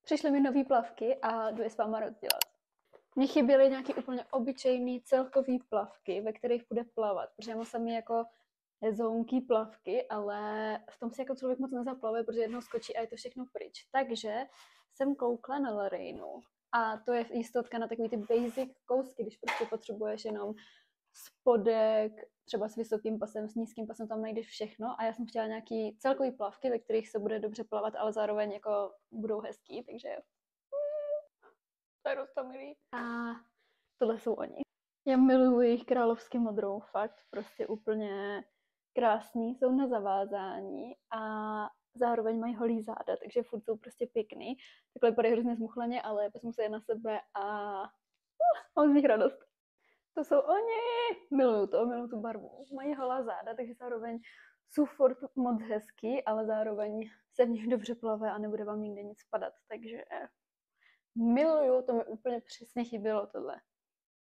Přišly mi nový plavky a jdu je s váma rozdělat. Mně chyběly nějaký úplně obyčejný celkový plavky, ve kterých bude plavat, protože já mám sami jako hezounký plavky, ale v tom si jako člověk moc nezaplavuje, protože jednou skočí a je to všechno pryč. Takže jsem koukla na Lorrainu a to je jistotka na takový ty basic kousky, když prostě potřebuješ jenom spodek, třeba s vysokým pasem, s nízkým pasem, tam najdeš všechno a já jsem chtěla nějaký celkový plavky, ve kterých se bude dobře plavat, ale zároveň jako budou hezký, takže to je roztomilý. A tohle jsou oni. Já miluji jejich královsky modrou, fakt prostě úplně krásný, jsou na zavázání a zároveň mají holý záda, takže furt jsou prostě pěkný. Takhle vypadají hrozně zmuchleně, ale vezmu se je na sebe a mám z nich radost. To jsou oni! Miluju tu barvu. Mají holá záda, takže zároveň jsou furt moc hezký, ale zároveň se v nich dobře plave a nebude vám nikde nic padat, takže miluju, to mi úplně přesně chybělo tohle.